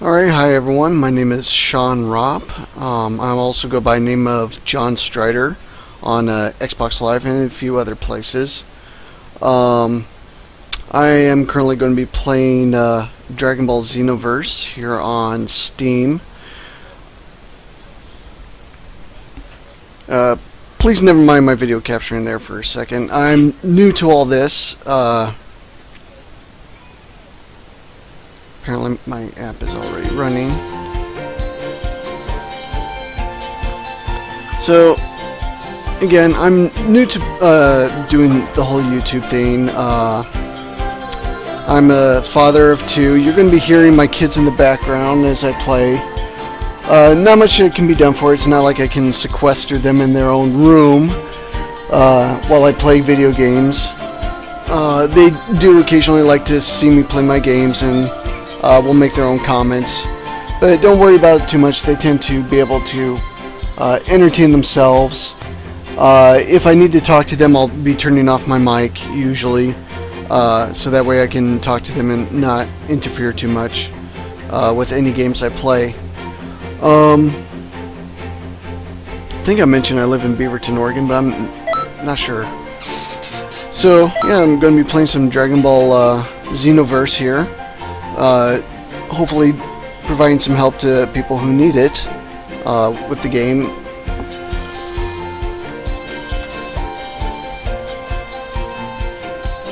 Alright, hi everyone, my name is Sean Ropp. I also go by the name of John Strider on Xbox Live and a few other places. I am currently going to be playing Dragon Ball Xenoverse here on Steam. Please never mind my video capturing there for a second. I'm new to all this. Apparently my app is already running. So, again, I'm new to doing the whole YouTube thing. I'm a father of two. You're going to be hearing my kids in the background as I play. Not much can be done for it. It's not like I can sequester them in their own room while I play video games. They do occasionally like to see me play my games and will make their own comments, but don't worry about it too much. They tend to be able to entertain themselves. If I need to talk to them, I'll be turning off my mic usually, so that way I can talk to them and not interfere too much with any games I play. I think I mentioned I live in Beaverton, Oregon, but I'm not sure. So yeah, I'm going to be playing some Dragon Ball Xenoverse here. Hopefully providing some help to people who need it with the game.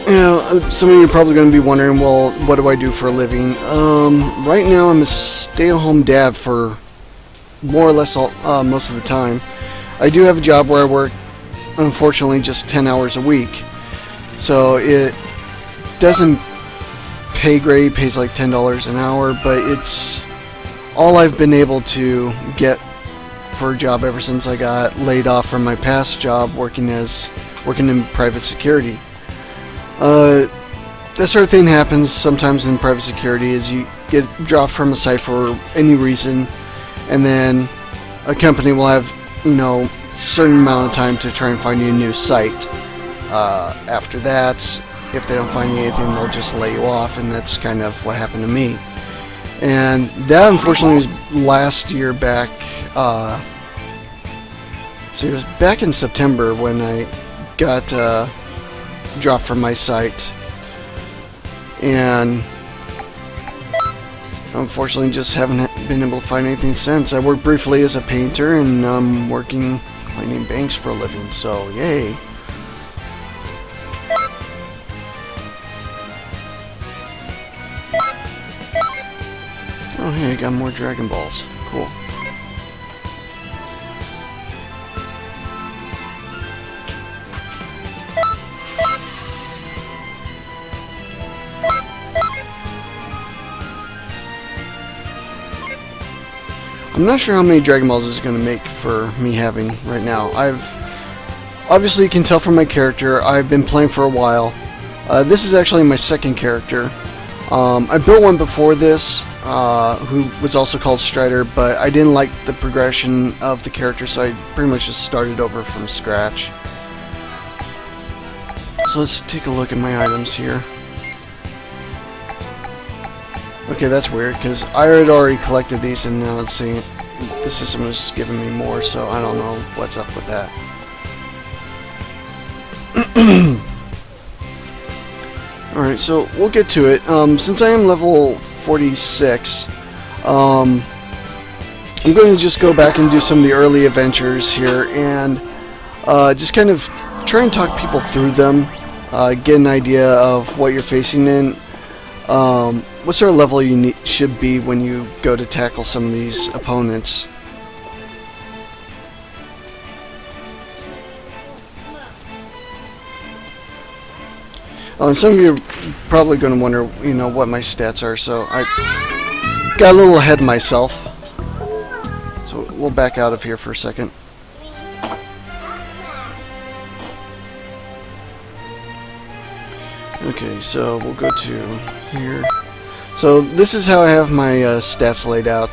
You know, some of you are probably going to be wondering, well, what do I do for a living? Right now I'm a stay-at-home dad for more or less most of the time. I do have a job where I work, unfortunately, just 10 hours a week. So it doesn't pay great, pays like $10 an hour, but it's all I've been able to get for a job ever since I got laid off from my past job working in private security. That sort of thing happens sometimes in private security, is you get dropped from a site for any reason, and then a company will have, you know, a certain amount of time to try and find you a new site. After that, if they don't find anything, they'll just lay you off, and that's kind of what happened to me. And that, unfortunately, was last year back, so it was back in September when I got dropped from my site, and unfortunately just haven't been able to find anything since. I worked briefly as a painter, and I'm working cleaning banks for a living, so yay. Oh hey, I got more Dragon Balls. Cool. I'm not sure how many Dragon Balls this is going to make for me having right now. Obviously you can tell from my character, I've been playing for a while. This is actually my second character. I built one before this, who was also called Strider, but I didn't like the progression of the character, so I pretty much just started over from scratch. So let's take a look at my items here. Okay, that's weird, because I had already collected these, and now let's see, the system is giving me more, so I don't know what's up with that. Alright, so we'll get to it. Since I am level 46, I'm going to just go back and do some of the early adventures here, and just kind of try and talk people through them, get an idea of what you're facing in, what sort of level you should be when you go to tackle some of these opponents. And some of you are probably going to wonder, you know, what my stats are, so I got a little ahead of myself. So we'll back out of here for a second. Okay, so we'll go to here. So this is how I have my stats laid out.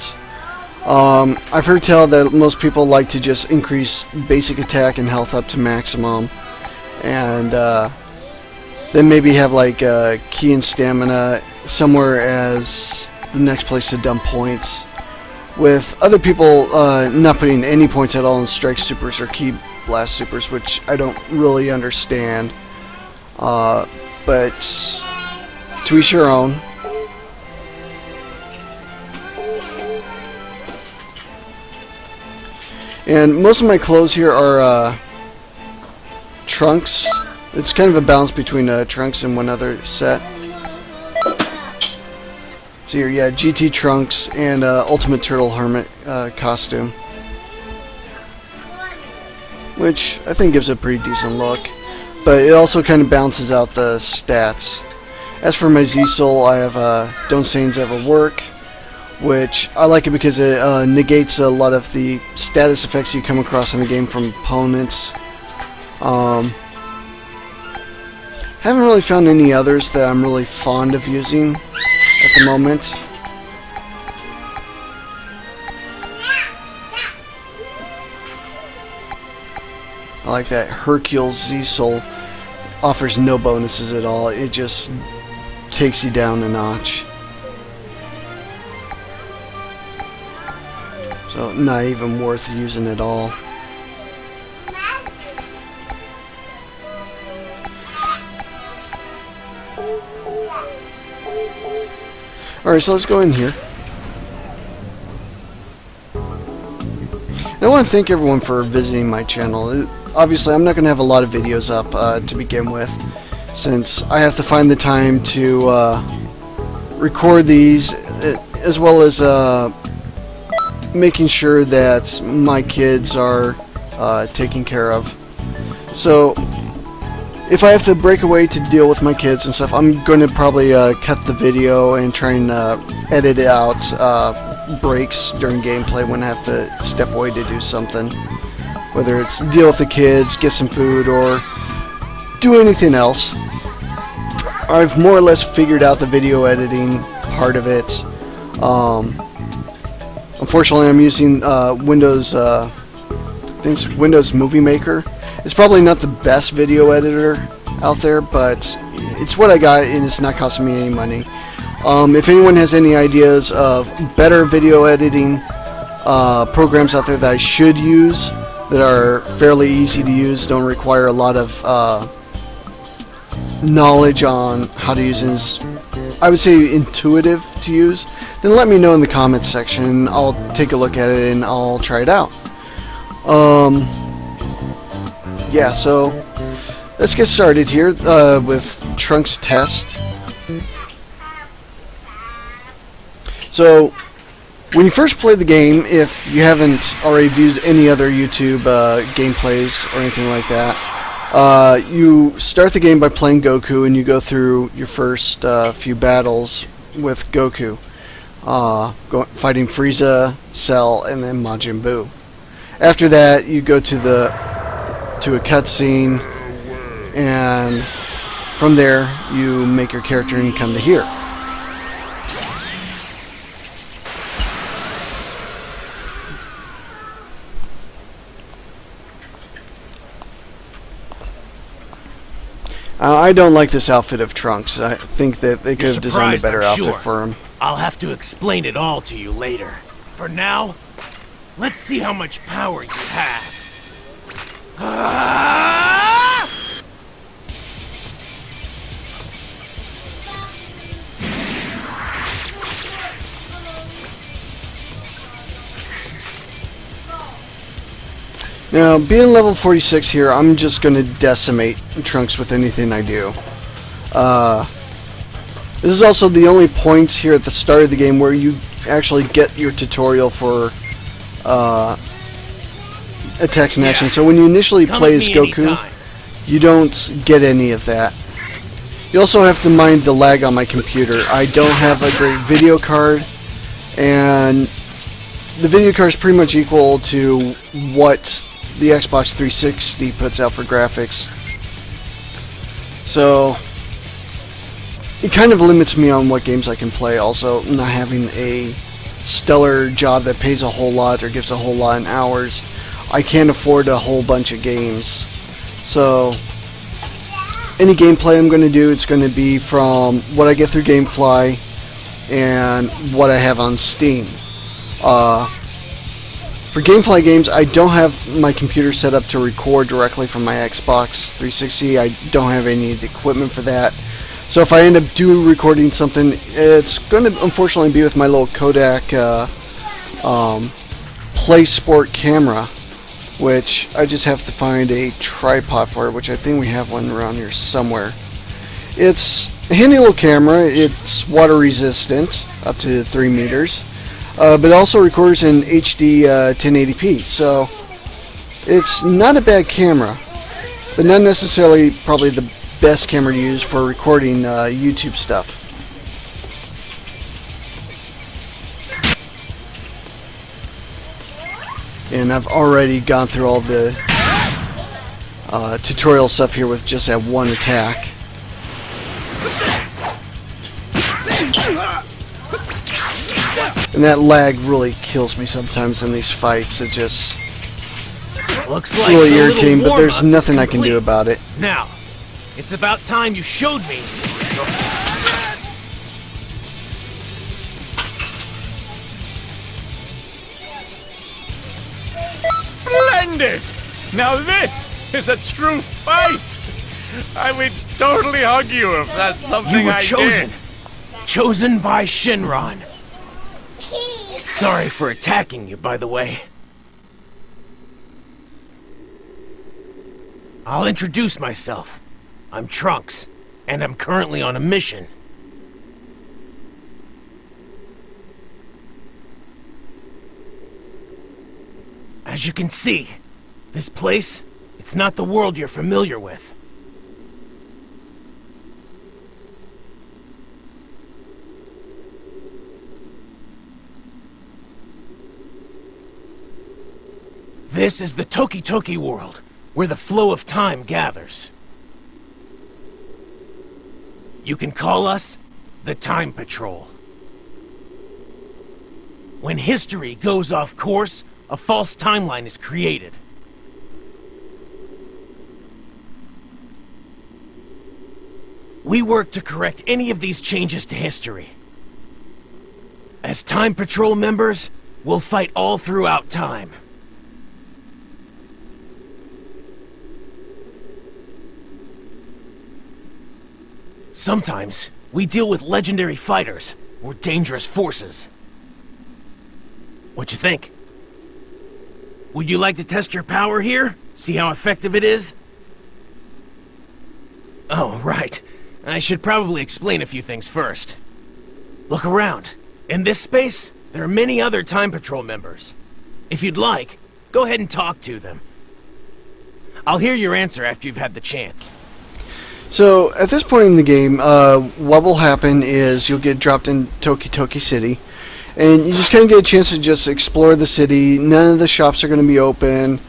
I've heard tell that most people like to just increase basic attack and health up to maximum, and then maybe have like ki and stamina somewhere as the next place to dump points, with other people not putting any points at all in strike supers or key blast supers, which I don't really understand. But to each your own. And most of my clothes here are Trunks. It's kind of a balance between Trunks and one other set. So here, yeah, GT Trunks and Ultimate Turtle Hermit costume, which I think gives a pretty decent look, but it also kind of balances out the stats. As for my Z-Soul, I have Don't Saiyans Ever Work, which I like it because it negates a lot of the status effects you come across in the game from opponents. Haven't really found any others that I'm really fond of using at the moment. I like that Hercules Z-Soul offers no bonuses at all. It just takes you down a notch. So not even worth using at all. Alright, so let's go in here. And I want to thank everyone for visiting my channel. Obviously, I'm not going to have a lot of videos up to begin with, since I have to find the time to record these, as well as making sure that my kids are taken care of. So if I have to break away to deal with my kids and stuff, I'm going to probably cut the video and try and edit out breaks during gameplay when I have to step away to do something. Whether it's deal with the kids, get some food, or do anything else. I've more or less figured out the video editing part of it. Unfortunately, I'm using Windows Movie Maker. It's probably not the best video editor out there, but it's what I got, and it's not costing me any money. If anyone has any ideas of better video editing programs out there that I should use, that are fairly easy to use, don't require a lot of knowledge on how to use it, I would say intuitive to use, then let me know in the comments section. I'll take a look at it and I'll try it out. Yeah, so let's get started here with Trunks test. So when you first play the game, if you haven't already viewed any other YouTube gameplays or anything like that, you start the game by playing Goku, and you go through your first few battles with Goku, fighting Frieza, Cell, and then Majin Buu. After that, you go to a cutscene, and from there you make your character and you come to here. I don't like this outfit of Trunks. I think that they could have designed a better outfit for him. I'll have to explain it all to you later. For now, let's see how much power you have. Now, being level 46 here, I'm just going to decimate Trunks with anything I do. This is also the only point here at the start of the game where you actually get your tutorial for attacks and action. So when you initially play as Goku, you don't get any of that. You also have to mind the lag on my computer. I don't have a great video card, and the video card is pretty much equal to what the Xbox 360 puts out for graphics. So it kind of limits me on what games I can play. Also, not having a stellar job that pays a whole lot or gives a whole lot in hours, I can't afford a whole bunch of games. So any gameplay I'm going to do, it's going to be from what I get through GameFly, and what I have on Steam. For Gamefly games, I don't have my computer set up to record directly from my Xbox 360. I don't have any of the equipment for that. So if I end up recording something, it's going to unfortunately be with my little Kodak Play Sport camera, which I just have to find a tripod for, which I think we have one around here somewhere. It's a handy little camera. It's water resistant up to 3 meters. But it also records in HD 1080p, so it's not a bad camera, but not necessarily probably the best camera to use for recording YouTube stuff. And I've already gone through all the tutorial stuff here with just that one attack. And that lag really kills me sometimes in these fights. It just Looks like really irritating, but there's nothing I can do about it. Now, it's about time you showed me. Splendid! Now this is a true fight! I would totally hug you if that's something You were I chosen. did. Chosen by Shinron. Sorry for attacking you, by the way. I'll introduce myself. I'm Trunks, and I'm currently on a mission. As you can see, this place, it's not the world you're familiar with. This is the Toki Toki world, where the flow of time gathers. You can call us the Time Patrol. When history goes off course, a false timeline is created. We work to correct any of these changes to history. As Time Patrol members, we'll fight all throughout time. Sometimes, we deal with legendary fighters or dangerous forces. What you think? Would you like to test your power here? See how effective it is? Oh, right. I should probably explain a few things first. Look around. In this space, there are many other Time Patrol members. If you'd like, go ahead and talk to them. I'll hear your answer after you've had the chance. So at this point in the game, what will happen is you'll get dropped in Toki Toki City, and you just kind of get a chance to just explore the city. None of the shops are going to be open.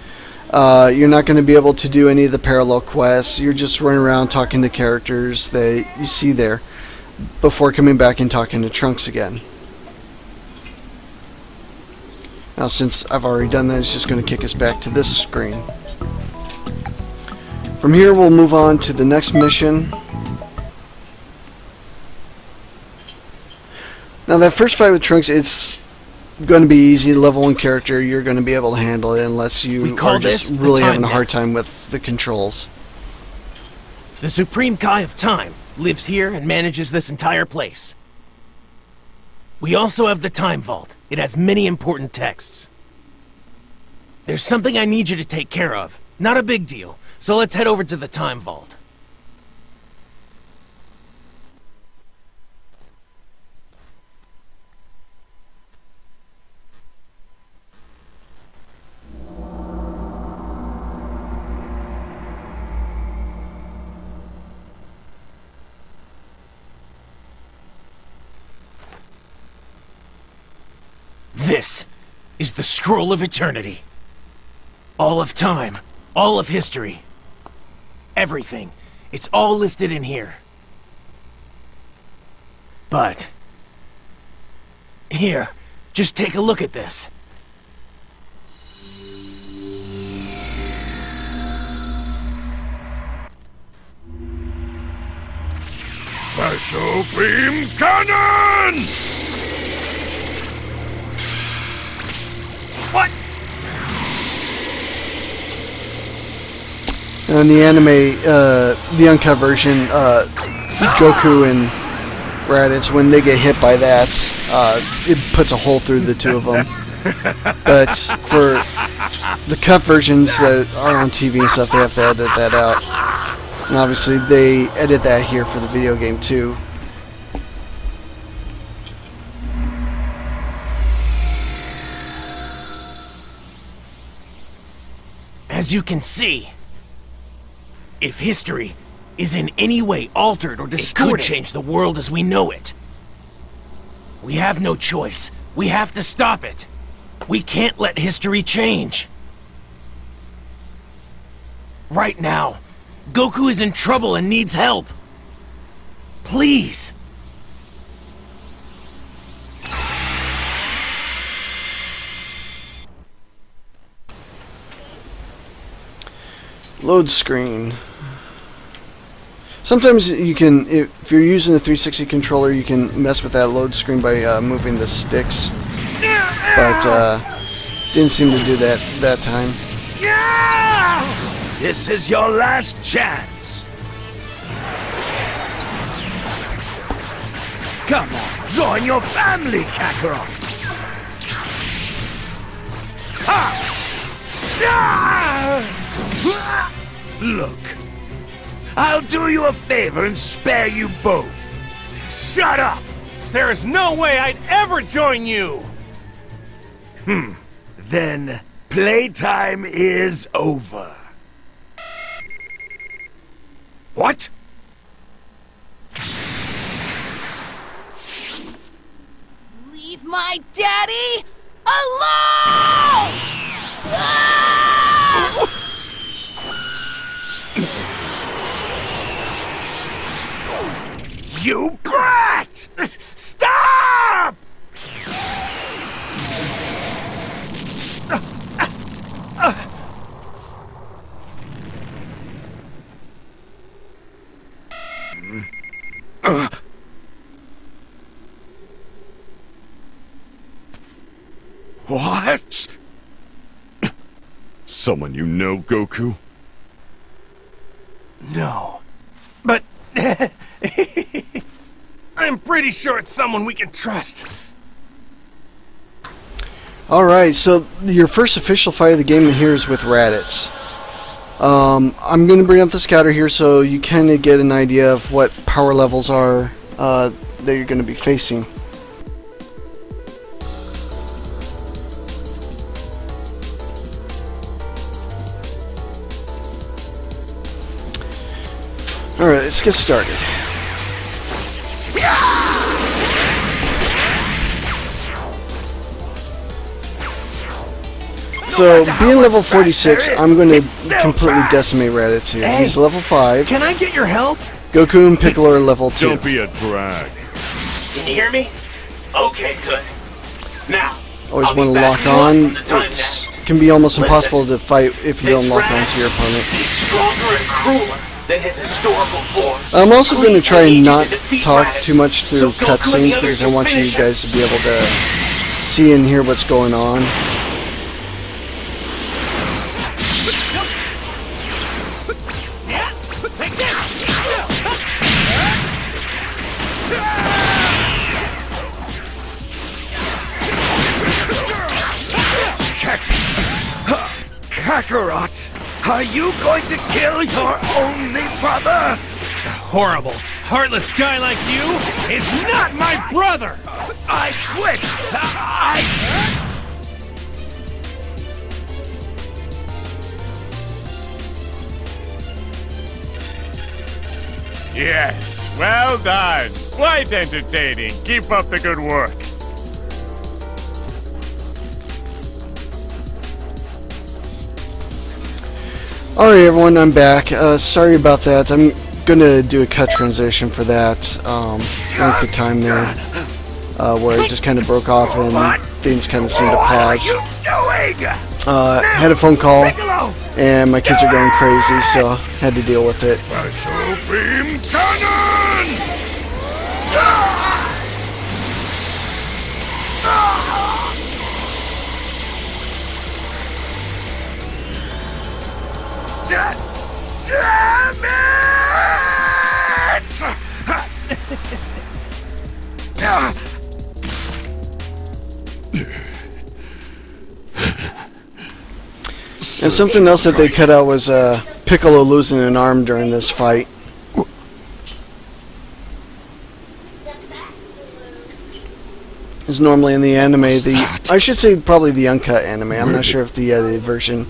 You're not going to be able to do any of the parallel quests. You're just running around talking to characters that you see there before coming back and talking to Trunks again. Now, since I've already done that, it's just going to kick us back to this screen. From here, we'll move on to the next mission. Now, that first fight with Trunks, it's going to be easy. Level 1 character, you're going to be able to handle it unless you are just really having a hard time with the controls. The Supreme Kai of Time lives here and manages this entire place. We also have the Time Vault. It has many important texts. There's something I need you to take care of. Not a big deal. So let's head over to the Time Vault. This is the Scroll of Eternity. All of time, all of history. Everything. It's all listed in here. But... here, just take a look at this. Special Beam Cannon! In the anime, the uncut version, Goku and Raditz, when they get hit by that, it puts a hole through the two of them. But for the cut versions that are on TV and stuff, they have to edit that out. And obviously they edit that here for the video game too. As you can see, if history is in any way altered or distorted, it could change the world as we know it. We have no choice. We have to stop it. We can't let history change. Right now, Goku is in trouble and needs help. Please. Load screen. Sometimes you can, if you're using the 360 controller, you can mess with that load screen by moving the sticks. But didn't seem to do that time. This is your last chance. Come on, join your family, Kakarot. Look, I'll do you a favor and spare you both. Shut up! There is no way I'd ever join you! Then playtime is over. What? Leave my daddy alone! You brat! Stop! What? Someone you know, Goku? No. But... I'm pretty sure it's someone we can trust. Alright, so your first official fight of the game here is with Raditz. I'm going to bring up the scouter here so you kind of get an idea of what power levels are that you're going to be facing. Alright, let's get started. So, being level 46, I'm going to completely decimate Raditz here. He's level 5. Can I get your help? Goku and Piccolo are level 2. Don't be a drag. Can you hear me? Okay, good. Now, Always want to lock on. It can be almost impossible to fight if you don't lock on to your opponent. He's stronger and crueler than his historical form. I'm also going to try and not talk too much through cutscenes because I want you guys to be able to see and hear what's going on. Kakarot, are you going to kill your only brother? Horrible, heartless guy like you is not my brother! I quit! Yes, well done. Quite entertaining. Keep up the good work. Alright everyone, I'm back. Sorry about that. I'm gonna do a cut transition for that. Length of time there. Where it just kind of broke off and things kind of seemed to pause. Had a phone call and my kids are going crazy, so had to deal with it. Special beam cannon! Damn it! And something else that they cut out was Piccolo losing an arm during this fight. Because normally in the anime, I should say probably the uncut anime. I'm not sure if the edited version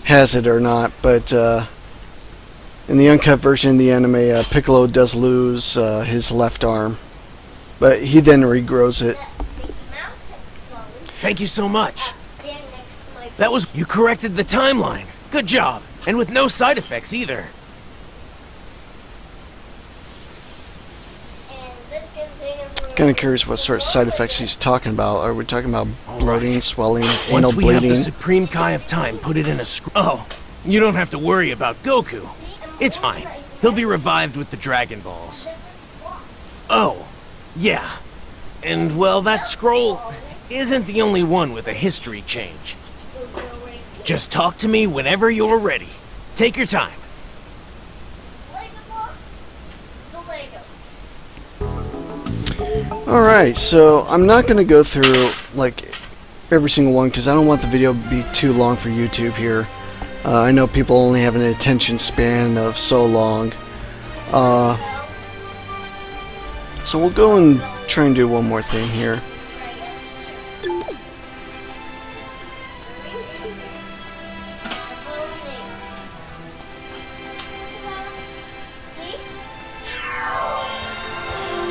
has it or not, but in the uncut version of the anime, Piccolo does lose his left arm, but he then regrows it. Thank you so much. You corrected the timeline. Good job. And with no side effects either. Kind of curious what sort of side effects he's talking about. Are we talking about bloating, right. swelling, anal Once we bleeding? have the Supreme Kai of Time put it in a Oh, you don't have to worry about Goku. It's fine. He'll be revived with the Dragon Balls. Oh, yeah. And, well, that scroll isn't the only one with a history change. Just talk to me whenever you're ready. Take your time. Alright, so I'm not going to go through like every single one because I don't want the video to be too long for YouTube here. I know people only have an attention span of so long. So we'll go and try and do one more thing here.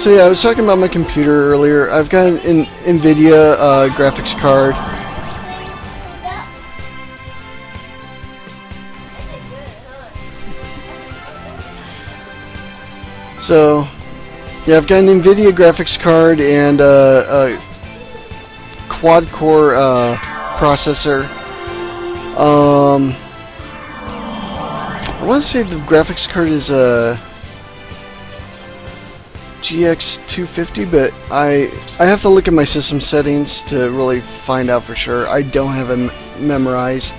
So yeah, I was talking about my computer earlier. I've got an NVIDIA graphics card. So, yeah, I've got an NVIDIA graphics card and a quad-core processor. I want to say the graphics card is a GX 250, but I have to look at my system settings to really find out for sure. I don't have it memorized.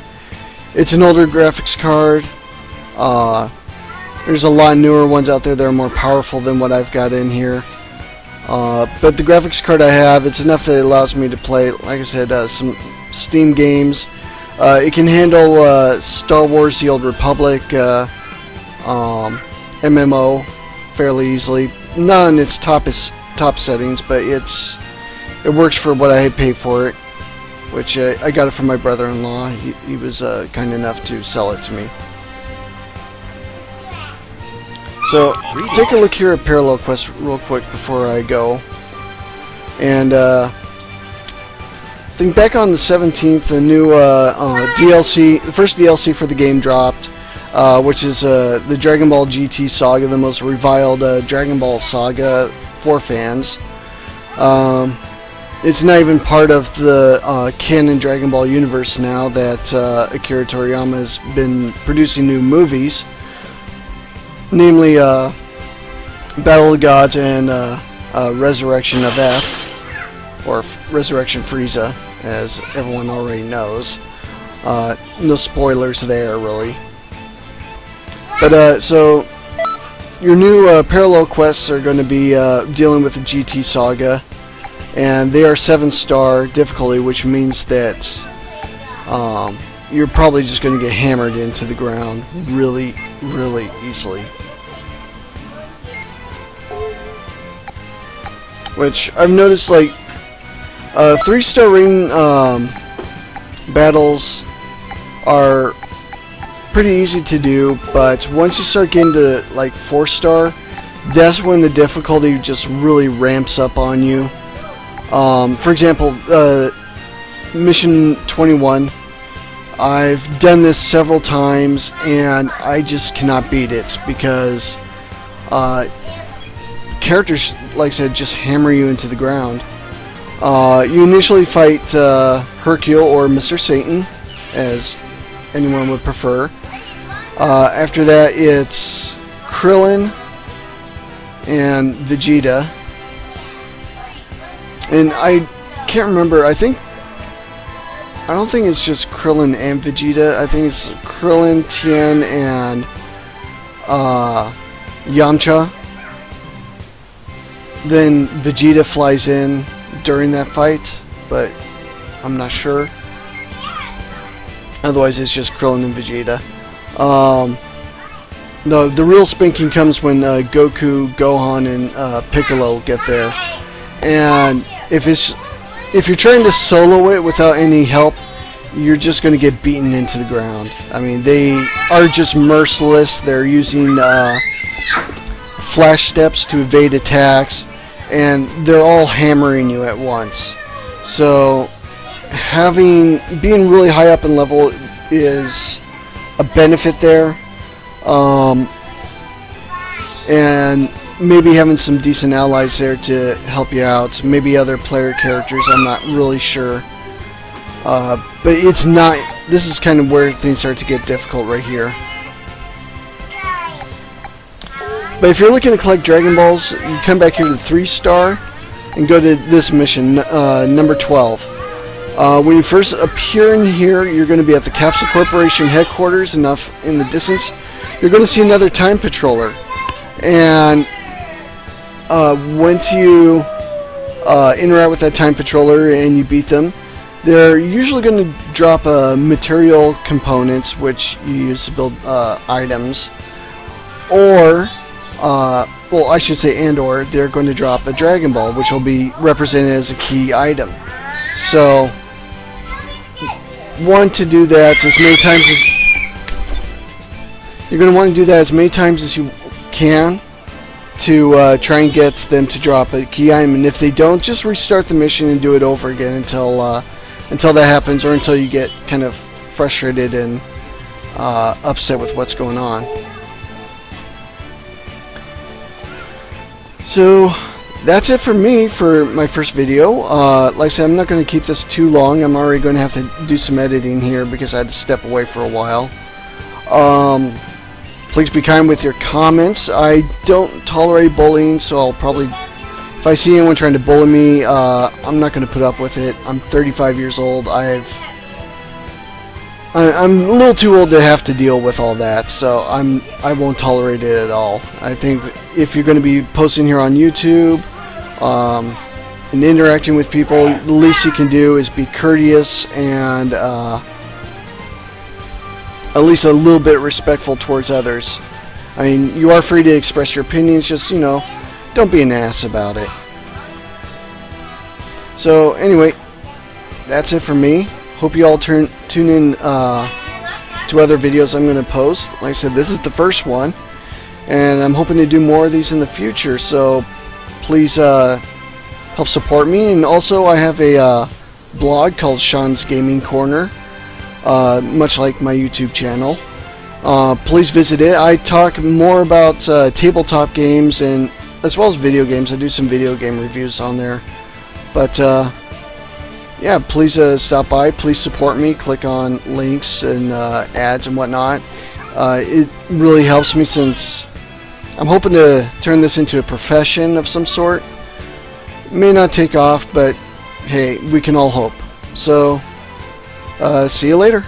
It's an older graphics card. There's a lot newer ones out there that are more powerful than what I've got in here. But the graphics card I have, it's enough that it allows me to play, like I said, some Steam games. It can handle Star Wars: The Old Republic, MMO fairly easily. Not in its top settings, but it works for what I had paid for it, which I got it from my brother-in-law. He was kind enough to sell it to me. So take a look here at Parallel Quest real quick before I go. And think back on the 17th, the new DLC, the first DLC for the game dropped. Which is the Dragon Ball GT Saga, the most reviled Dragon Ball Saga for fans. It's not even part of the canon Dragon Ball universe now that Akira Toriyama has been producing new movies, namely Battle of the Gods and Resurrection of F, or Resurrection Frieza, as everyone already knows. No spoilers there, really. But, so, your new parallel quests are going to be dealing with the GT Saga, and they are 7-star difficulty, which means that you're probably just going to get hammered into the ground really, really easily. Which, I've noticed, like, 3-star ring battles are pretty easy to do, but once you start getting to like 4-star, that's when the difficulty just really ramps up on you. For example, mission 21, I've done this several times and I just cannot beat it because characters, like I said, just hammer you into the ground. You initially fight Hercule or Mr. Satan, as anyone would prefer. After that, it's Krillin and Vegeta. And I can't remember, I don't think it's just Krillin and Vegeta. I think it's Krillin, Tien, and Yamcha, then Vegeta flies in during that fight, but I'm not sure. Otherwise, it's just Krillin and Vegeta. No, the real spanking comes when Goku, Gohan, and Piccolo get there. And if you're trying to solo it without any help, you're just going to get beaten into the ground. I mean, they are just merciless. They're using flash steps to evade attacks, and they're all hammering you at once. So being really high up in level is a benefit there, and maybe having some decent allies there to help you out, maybe other player characters, I'm not really sure, but it's not, this is kind of where things start to get difficult right here. But if you're looking to collect Dragon Balls, you come back here to the 3-star and go to this mission, number 12. When you first appear in here, you're going to be at the Capsule Corporation headquarters. Enough in the distance, you're going to see another time patroller, and once you interact with that time patroller and you beat them, they're usually going to drop material components which you use to build items, or well, I should say, or they're going to drop a Dragon Ball, which will be represented as a key item. So want to do that as many times as you're going to want to do that as many times as you can to try and get them to drop a key item, and if they don't, just restart the mission and do it over again until that happens, or until you get kind of frustrated and upset with what's going on. So that's it for me for my first video. Like I said, I'm not going to keep this too long. I'm already going to have to do some editing here because I had to step away for a while. Please be kind with your comments. I don't tolerate bullying, so I'll probably, if I see anyone trying to bully me, I'm not going to put up with it. I'm 35 years old. I'm a little too old to have to deal with all that, so I won't tolerate it at all. I think if you're going to be posting here on YouTube and interacting with people, the least you can do is be courteous and at least a little bit respectful towards others. I mean, you are free to express your opinions, just, you know, don't be an ass about it. So anyway, that's it for me. Hope you all tune in to other videos I'm going to post. Like I said, this is the first one, and I'm hoping to do more of these in the future, so please help support me. And also, I have a blog called Sean's Gaming Corner, much like my YouTube channel. Please visit it. I talk more about tabletop games and as well as video games. I do some video game reviews on there, but yeah, please stop by. Please support me. Click on links and ads and whatnot. It really helps me, since I'm hoping to turn this into a profession of some sort. It may not take off, but hey, we can all hope. So, see you later.